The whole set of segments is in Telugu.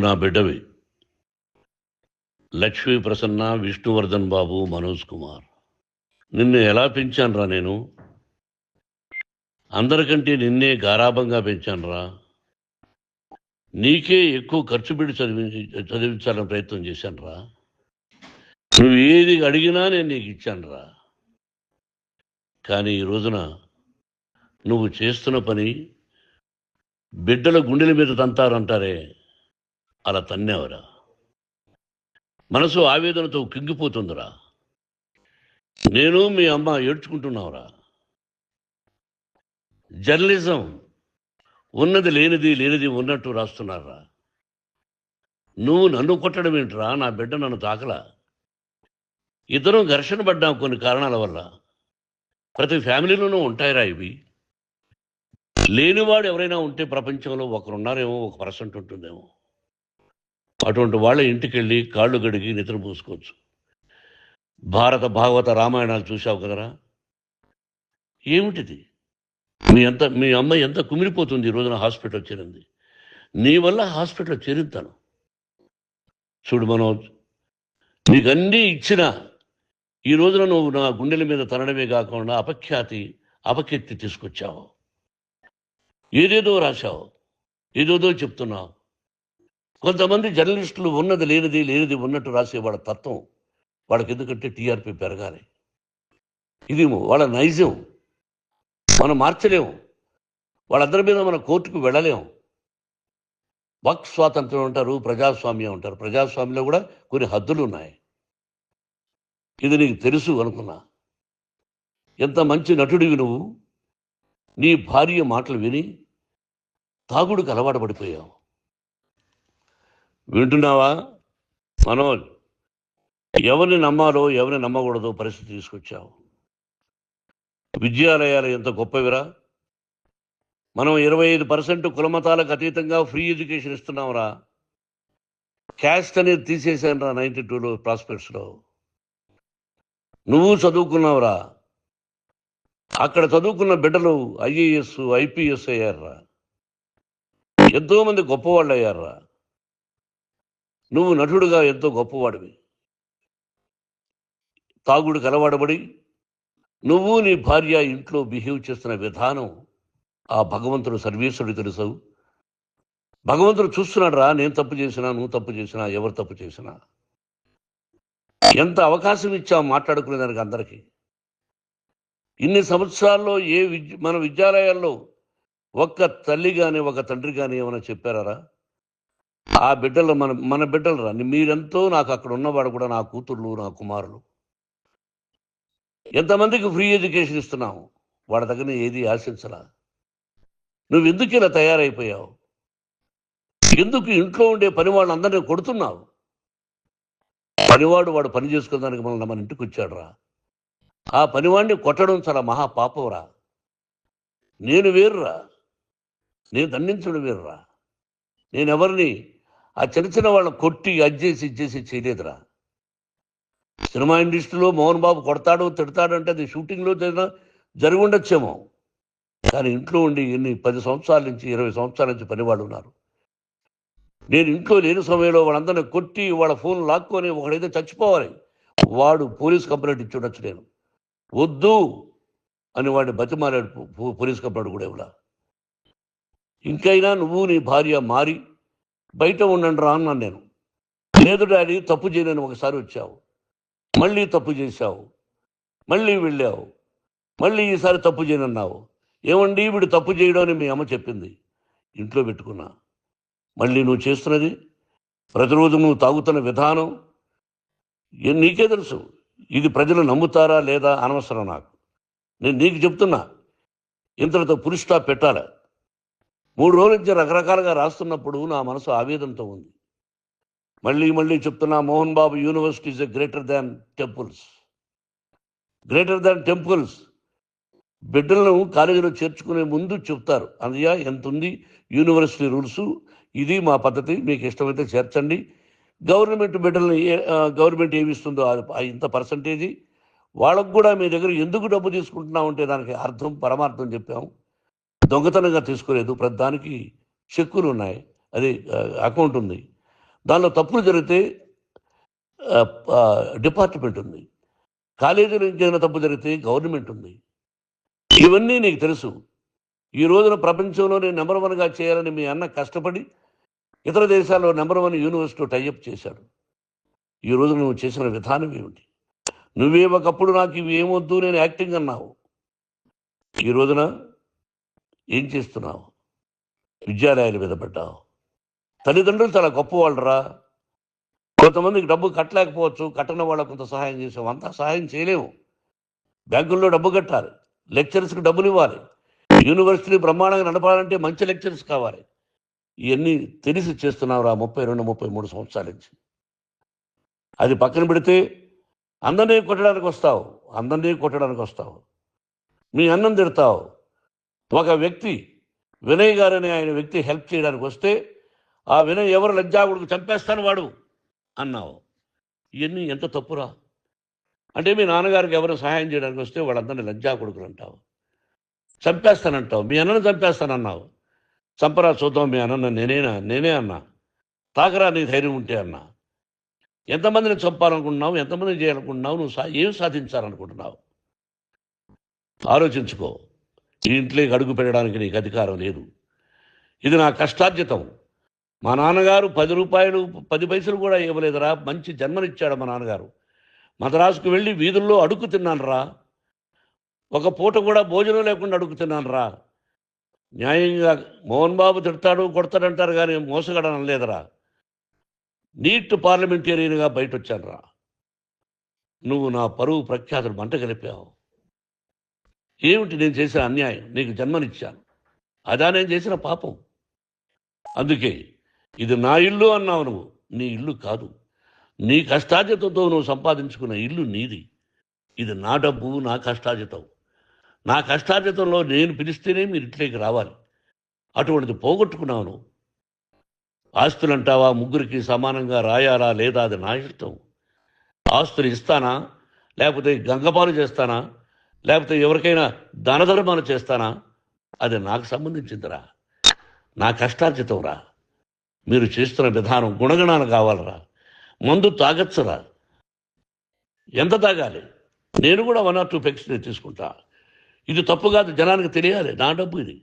నా బిడ్డవి లక్ష్మీ ప్రసన్న, విష్ణువర్ధన్ బాబు, మనోజ్ కుమార్. నిన్ను ఎలా పెంచానురా నేను? అందరికంటే నిన్నే గారాభంగా పెంచానురా. నీకే ఎక్కువ ఖర్చు పెట్టి చదివించాలని ప్రయత్నం చేశానురా. నువ్వు ఏది అడిగినా నేను నీకు ఇచ్చానురా. కానీ ఈ రోజున నువ్వు చేస్తున్న పని బిడ్డల గుండెల మీద తంతారంటారే, అలా తన్నేవరా. మనసు ఆవేదనతో కింగిపోతుందిరా. నేను మీ అమ్మ ఏడ్చుకుంటున్నావురా. జర్నలిజం ఉన్నది లేనిది, లేనిది ఉన్నట్టు రాస్తున్నారా. నువ్వు నన్ను కొట్టడం ఏంట్రా? నా బిడ్డ నన్ను తాకలా. ఇద్దరం ఘర్షణ పడ్డాం కొన్ని కారణాల వల్ల. ప్రతి ఫ్యామిలీలోనూ ఉంటాయిరా ఇవి. లేనివాడు ఎవరైనా ఉంటే ప్రపంచంలో ఒకరున్నారేమో, 1% ఉంటుందేమో. అటువంటి వాళ్ళ ఇంటికి వెళ్ళి కాళ్ళు గడిగి నిద్ర పూసుకోవచ్చు. భారత భాగవత రామాయణాలు చూశావు కదరా. ఏమిటిది? మీ అమ్మ ఎంత కుమిలిపోతుంది ఈ రోజున హాస్పిటల్ చేరింది. నీ వల్ల హాస్పిటల్ చేరుతాను. చూడు మనోజ్, నీకు అన్నీ ఇచ్చిన ఈ రోజున నువ్వు నా గుండెల మీద తనడమే కాకుండా అపకీర్తి తీసుకొచ్చావు. ఏదేదో రాశావు, ఏదేదో చెప్తున్నావు. కొంతమంది జర్నలిస్టులు ఉన్నది లేనిది, లేనిది ఉన్నట్టు రాసే వాళ్ళ తత్వం వాళ్ళకి. ఎందుకంటే టీఆర్పీ పెరగాలి. ఇది వాళ్ళ నైజం. మనం మార్చలేము. వాళ్ళందరి మీద మన కోర్టుకు వెళ్ళలేము. వాక్ స్వాతంత్రం అంటారు, ప్రజాస్వామ్యం అంటారు. ప్రజాస్వామ్యంలో కూడా కొన్ని హద్దులు ఉన్నాయి. ఇది నీకు తెలుసు అనుకున్నా. ఎంత మంచి నటుడివి నువ్వు. నీ భార్య మాటలు విని తాగుడికి అలవాటు పడిపోయావు. వింటున్నావా మనోజ్? ఎవరిని నమ్మాలో ఎవరిని నమ్మకూడదో పరిస్థితి తీసుకొచ్చావు. విద్యాలయాలు ఎంత గొప్పవిరా. మనం 25% కులమతాలకు అతీతంగా ఫ్రీ ఎడ్యుకేషన్ ఇస్తున్నాంరా. క్యాస్ట్ అనేది తీసేశానురా 92లో ప్రాస్పెక్ట్స్లో. నువ్వు చదువుకున్నావురా. అక్కడ చదువుకున్న బిడ్డలు IAS, IPS అయ్యారా. ఎంతోమంది గొప్పవాళ్ళు అయ్యారా. నువ్వు నటుడుగా ఎంతో గొప్పవాడివి. తాగుడికి అలవాడబడి నువ్వు నీ భార్య ఇంట్లో బిహేవ్ చేస్తున్న విధానం ఆ భగవంతుడు సర్వేశ్వరుడు తెలుసు. భగవంతుడు చూస్తున్నాడు రా. నేను తప్పు చేసినా, నువ్వు తప్పు చేసినా, ఎవరు తప్పు చేసినా. ఎంత అవకాశం ఇచ్చావు మాట్లాడుకునేదానికి అందరికీ. ఇన్ని సంవత్సరాల్లో మన విద్యాలయాల్లో ఒక్క తల్లి కానీ ఒక తండ్రి కానీ ఏమైనా చెప్పారా? ఆ బిడ్డలు మన బిడ్డలు రా. మీరెంతో నాకు అక్కడ ఉన్నవాడు కూడా నా కూతుర్లు, నా కుమారులు. ఎంతమందికి ఫ్రీ ఎడ్యుకేషన్ ఇస్తున్నావు. వాడి దగ్గర ఏది ఆశించలా. నువ్వు ఎందుకు ఇలా తయారైపోయావు? ఎందుకు ఇంట్లో ఉండే పని వాళ్ళందరినీ కొడుతున్నావు? వాడు పని చేసుకోవడానికి మన ఇంటికి వచ్చాడు రా. ఆ పనివాడిని కొట్టడం చాలా మహాపాపంరా. నేను వేరురా. నేను దండించడం వేరురా. నేనెవరిని ఆ చిన్న వాళ్ళని కొట్టి ఇచ్చేసి చేయలేదురా. సినిమా ఇండస్ట్రీలో మోహన్ బాబు కొడతాడు, తిడతాడు అంటే అది షూటింగ్లో జరిగి ఉండొచ్చేమో. కానీ ఇంట్లో ఉండి 10 సంవత్సరాల నుంచి 20 సంవత్సరాల నుంచి పనివాళ్ళు ఉన్నారు. నేను ఇంట్లో లేని సమయంలో వాళ్ళందరినీ కొట్టి వాళ్ళ ఫోన్ లాక్కొని ఒకడైతే చచ్చిపోవాలి. వాడు పోలీస్ కంప్లైంట్ ఇచ్చి ఉండొచ్చు. నేను వద్దు అని వాడిని బతిమాలాడు. పోలీస్ కంప్లైంట్ కూడా ఇవ్వలా. ఇంకైనా నువ్వు నీ భార్య మారి బయట ఉండండి రా అన్నాను నేను. లేదు డాడీ, తప్పు చేయలేని ఒకసారి వచ్చావు, మళ్ళీ తప్పు చేశావు, మళ్ళీ వెళ్ళావు, మళ్ళీ ఈసారి తప్పు చేయనన్నావు. ఏమండి వీడు తప్పు చేయడం అని మీ అమ్మ చెప్పింది. ఇంట్లో పెట్టుకున్నా. మళ్ళీ నువ్వు చేస్తున్నది, ప్రతిరోజు నువ్వు తాగుతున్న విధానం నీకే తెలుసు. ఇది ప్రజలు నమ్ముతారా లేదా అనవసరం నాకు. నేను నీకు చెప్తున్నా, ఇంతటితో పులి స్టాప్ పెట్టాలి. 3 రోజుల నుంచి రకరకాలుగా రాస్తున్నప్పుడు నా మనసు ఆవేదనతో ఉంది. మళ్ళీ చెప్తున్నా, Mohan Babu university is greater than temples. Greater than temples. బిడ్డలను కాలేజీలో చేర్చుకునే ముందు చెప్తారు, అన్నయ్య ఎంత ఉంది యూనివర్సిటీ రూల్స్, ఇది మా పద్ధతి, మీకు ఇష్టమైతే చేర్చండి. గవర్నమెంట్ ఏమి ఇస్తుందో ఇంత పర్సంటేజీ వాళ్ళకు కూడా మీ దగ్గర ఎందుకు డబ్బు తీసుకుంటున్నామంటే దానికి అర్థం పరమార్థం చెప్పాము. దొంగతనంగా తీసుకోలేదు. ప్రతి దానికి చెక్కులు ఉన్నాయి, అది అకౌంట్ ఉంది. దానిలో తప్పులు జరిగితే డిపార్ట్మెంట్ ఉంది. కాలేజీలో ఇంకేమైనా తప్పు జరిగితే గవర్నమెంట్ ఉంది. ఇవన్నీ నీకు తెలుసు. ఈ రోజున ప్రపంచంలోనే నెంబర్ 1గా చేయాలని మీ అన్న కష్టపడి ఇతర దేశాల్లో నెంబర్ 1 యూనివర్సిటీ టైఅప్ చేశాడు. ఈ రోజు నువ్వు చేసిన విధానం ఏమిటి? నువ్వే ఒకప్పుడు నాకు ఇవి ఏమొద్దు నేను యాక్టింగ్ అన్నావు. ఈ రోజున ఏం చేస్తున్నావు? విద్యాలయాల మీద పడ్డావు. తల్లిదండ్రులు చాలా గొప్పవాళ్ళరా. కొంతమందికి డబ్బు కట్టలేకపోవచ్చు, కట్టని వాళ్ళకు కొంత సహాయం చేసావు. అంతా సహాయం చేయలేము. బ్యాంకుల్లో డబ్బు కట్టాలి, లెక్చరర్స్కి డబ్బులు ఇవ్వాలి, యూనివర్సిటీ బ్రహ్మాండంగా నడపాలంటే మంచి లెక్చరర్స్ కావాలి. ఇవన్నీ తెలిసి చేస్తున్నావురా 32, 33 సంవత్సరాల నుంచి. అది పక్కన పెడితే అందరినీ కొట్టడానికి వస్తావు. మీ అన్నం తిడతావు. ఒక వ్యక్తి వినయ్ గారని ఆయన వ్యక్తి హెల్ప్ చేయడానికి వస్తే ఆ వినయ్ ఎవరు లజ్జాగుడికి చంపేస్తాను వాడు అన్నావు. ఇవన్నీ ఎంత తప్పురా? అంటే మీ నాన్నగారికి ఎవరు సహాయం చేయడానికి వస్తే వాళ్ళందరినీ లజ్జాగుడుకులు అంటావు, చంపేస్తానంటావు. మీ అన్నను చంపేస్తానన్నావు. చంపరా చూద్దాం మీ అన్న. నేనే అన్నా. తాకరా నీ ధైర్యం ఉంటే అన్నా. ఎంతమందిని చంపాలనుకుంటున్నావు? ఎంతమందిని చేయాలనుకుంటున్నావు? నువ్వు ఏం సాధించాలనుకుంటున్నావు? ఆలోచించుకో. ఈ ఇంట్లోకి అడుగు పెట్టడానికి నీకు అధికారం లేదు. ఇది నా కష్టార్జితం. మా నాన్నగారు 10 రూపాయలు 10 పైసలు కూడా ఇవ్వలేదురా. మంచి జన్మనిచ్చాడు మా నాన్నగారు. మద్రాసుకు వెళ్ళి వీధుల్లో అడుగు తిన్నాను రా. ఒక పూట కూడా భోజనం లేకుండా అడుగు తిన్నాను రా. న్యాయంగా మోహన్ బాబు తిడతాడు కొడతాడంటారు కానీ మోసగడనం లేదురా. నీట్ పార్లమెంటేరియన్గా బయట వచ్చాను రా. నువ్వు నా పరువు ప్రఖ్యాతులు మంట కలిపావు. ఏమిటి నేను చేసిన అన్యాయం? నీకు జన్మనిచ్చాను, అదా నేను చేసిన పాపం. అందుకే ఇది నా ఇల్లు అన్నావు. నువ్వు నీ ఇల్లు కాదు. నీ కష్టార్జితంతో నువ్వు సంపాదించుకున్న ఇల్లు నీది. ఇది నా డబ్బు, నా కష్టార్జితం. నా కష్టార్జితంలో నేను పిలిస్తేనే మీరు ఇంట్లోకి రావాలి. అటువంటిది పోగొట్టుకున్నావు నువ్వు. ఆస్తులు అంటావా? ముగ్గురికి సమానంగా రాయాలా లేదా అది నా ఇష్టం. ఆస్తులు ఇస్తానా, లేకపోతే గంగపాలు చేస్తానా, లేకపోతే ఎవరికైనా దానధర్మాలు చేస్తానా, అది నాకు సంబంధించిందిరా. నా కష్టార్జితం రా. మీరు చేస్తున్న విధానం గుణగణాలు కావాలరా. మందు తాగచ్చురా. ఎంత తాగాలి? నేను కూడా 1 or 2 పెగ్స్ తీసుకుంటా. ఇది తప్పు కాదు, జనానికి తెలియాలి. నా డబ్బు ఇది.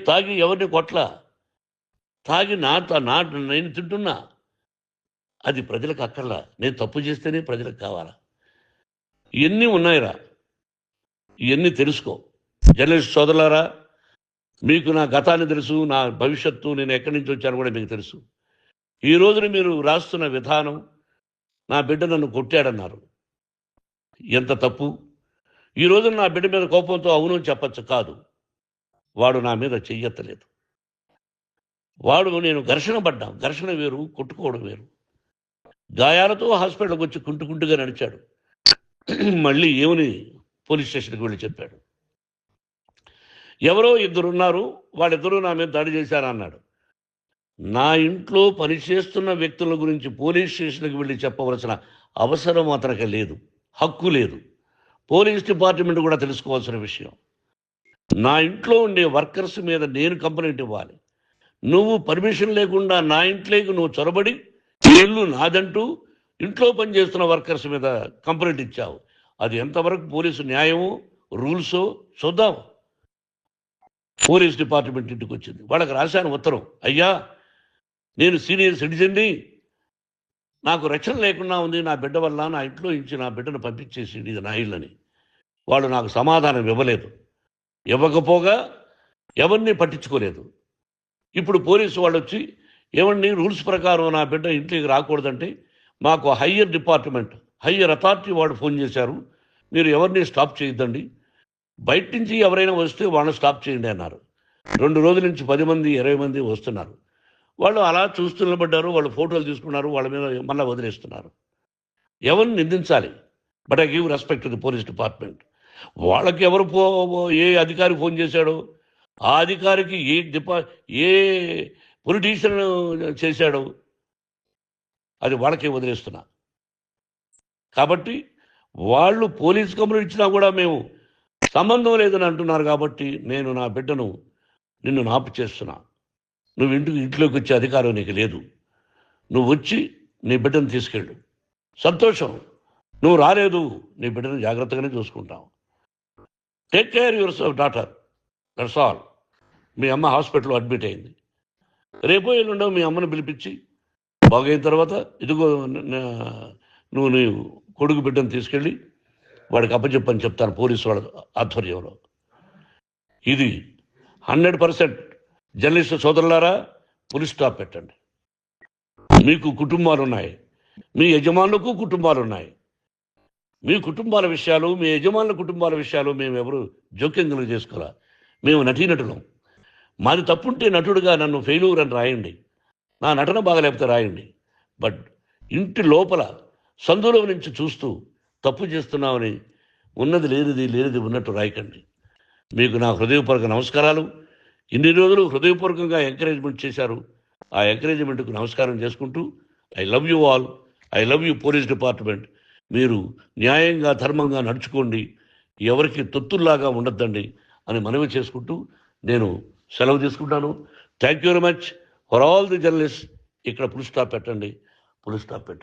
తాగి ఎవరిని కొట్లా, తాగి నేను తింటున్నా. అది ప్రజలకు అక్కర్లా. నేను తప్పు చేస్తేనే ప్రజలకు కావాలా. ఇవన్నీ ఉన్నాయిరా. ఇవన్నీ తెలుసుకో. జర్నలిస్ట్ సోదరులారా, మీకు నా గతాన్ని తెలుసు, నా భవిష్యత్తు, నేను ఎక్కడి నుంచి వచ్చాను కూడా మీకు తెలుసు. ఈ రోజున మీరు రాస్తున్న విధానం, నా బిడ్డ నన్ను కొట్టాడన్నారు. ఎంత తప్పు! ఈ రోజున నా బిడ్డ మీద కోపంతో అవును చెప్పచ్చు. కాదు, వాడు నా మీద చెయ్యెత్తలేదు. నేను ఘర్షణ పడ్డాం. ఘర్షణ వేరు, కొట్టుకోవడం వేరు. గాయాలతో హాస్పిటల్కి వచ్చి కుంటుకుంటుగా నడిచాడు. మళ్ళీ ఏమని పోలీస్ స్టేషన్కి వెళ్ళి చెప్పాడు. ఎవరో 2 ఉన్నారు, వాళ్ళిద్దరూ నా మీద దాడి చేశారన్నాడు. నా ఇంట్లో పనిచేస్తున్న వ్యక్తుల గురించి పోలీస్ స్టేషన్కి వెళ్ళి చెప్పవలసిన అవసరం అతనికి లేదు, హక్కు లేదు. పోలీస్ డిపార్ట్మెంట్ కూడా తెలుసుకోవాల్సిన విషయం. నా ఇంట్లో ఉండే వర్కర్స్ మీద నేను కంప్లైంట్ ఇవ్వాలి. నువ్వు పర్మిషన్ లేకుండా నా ఇంట్లోకి నువ్వు చొరబడి ఇల్లు నాదంటూ ఇంట్లో పనిచేస్తున్న వర్కర్స్ మీద కంప్లైంట్ ఇచ్చావు. అది ఎంతవరకు పోలీసు న్యాయమో రూల్సో చూద్దాం. పోలీస్ డిపార్ట్మెంట్ ఇంటికి వచ్చింది. వాళ్ళకి రాశాను ఉత్తరం. అయ్యా, నేను సీనియర్ సిటిజన్ని, నాకు రక్షణ లేకుండా ఉంది. నా బిడ్డ వల్ల నా ఇంట్లో నుంచి నా బిడ్డను పంపించేసి ఇది నా ఇల్లని. వాళ్ళు నాకు సమాధానం ఇవ్వలేదు. ఇవ్వకపోగా ఎవరిని పట్టించుకోలేదు. ఇప్పుడు పోలీసు వాళ్ళు వచ్చి ఏమండి రూల్స్ ప్రకారం నా బిడ్డ ఇంటికి రాకూడదంటే మాకు హయ్యర్ డిపార్ట్మెంట్, హయ్యర్ అథారిటీ వాళ్ళు ఫోన్ చేశారు. మీరు ఎవరిని స్టాప్ చేయొద్దండి, బయట నుంచి ఎవరైనా వస్తే వాళ్ళని స్టాప్ చేయండి అన్నారు. 2 రోజుల నుంచి 10 మంది 20 మంది వస్తున్నారు. వాళ్ళు అలా చూస్తూ నిలబడ్డారు. వాళ్ళు ఫోటోలు తీసుకున్నారు. వాళ్ళ మీద మళ్ళీ వదిలేస్తున్నారు. ఎవరిని నిందించాలి? But I give respect to the police department. వాళ్ళకి ఎవరు ఏ అధికారి ఫోన్ చేశాడో, ఆ అధికారికి ఏ పొలిటీషియన్ చేశాడో అది వాళ్ళకే వదిలేస్తున్నా. కాబట్టి వాళ్ళు పోలీస్ కంప్లైంట్ ఇచ్చినా కూడా మేము సంబంధం లేదని అంటున్నారు. కాబట్టి నేను నా బిడ్డను నిన్ను నాపు చేస్తున్నా. నువ్వు ఇంట్లోకి వచ్చే అధికారం నీకు లేదు. నువ్వు వచ్చి నీ బిడ్డను తీసుకెళ్ళు. సంతోషం. నువ్వు రాలేదు, నీ బిడ్డను జాగ్రత్తగానే చూసుకుంటాం. Take care your daughter, that's all. మీ అమ్మ హాస్పిటల్లో అడ్మిట్ అయింది. రేపో ఎల్లుండో మీ అమ్మను పిలిపించి బాగైన తర్వాత ఇదిగో నువ్వు నీ కొడుకు బిడ్డను తీసుకెళ్ళి వాడికి అప్పచెప్పని చెప్తాను పోలీసు వాళ్ళ ఆధ్వర్యంలో. ఇది 100% జర్నలిస్టు సోదరులారా, పులి స్టాప్ పెట్టండి. మీకు కుటుంబాలు ఉన్నాయి, మీ యజమానులకు కుటుంబాలు ఉన్నాయి. మీ కుటుంబాల విషయాలు, మీ యజమానుల కుటుంబాల విషయాలు మేము ఎవరు జోక్యం చేసుకోవాలా. మేము నటీనటులం. మాది తప్పుంటే నటుడుగా నన్ను ఫెయిల్యూర్ అని రాయండి, నా నటన బాగలేకపోతే రాయండి. బట్ ఇంటి లోపల సందులో నుంచి చూస్తూ తప్పు చేస్తున్నామని ఉన్నది లేనిది లేనిది ఉన్నట్టు రాయకండి. మీకు నా హృదయపూర్వక నమస్కారాలు. ఇన్ని రోజులు హృదయపూర్వకంగా ఎంకరేజ్మెంట్ చేశారు. ఆ ఎంకరేజ్మెంట్కు నమస్కారం చేసుకుంటూ I love you all. I love you police department. మీరు న్యాయంగా ధర్మంగా నడుచుకోండి, ఎవరికి తొత్తుల్లాగా ఉండొద్దండి అని మనవి చేసుకుంటూ నేను సెలవు తీసుకుంటాను. Thank you very much for all the journalist. ఇక్కడ పులి స్టాప్ పెట్టండి, పులి స్టాప్ పెట్టండి.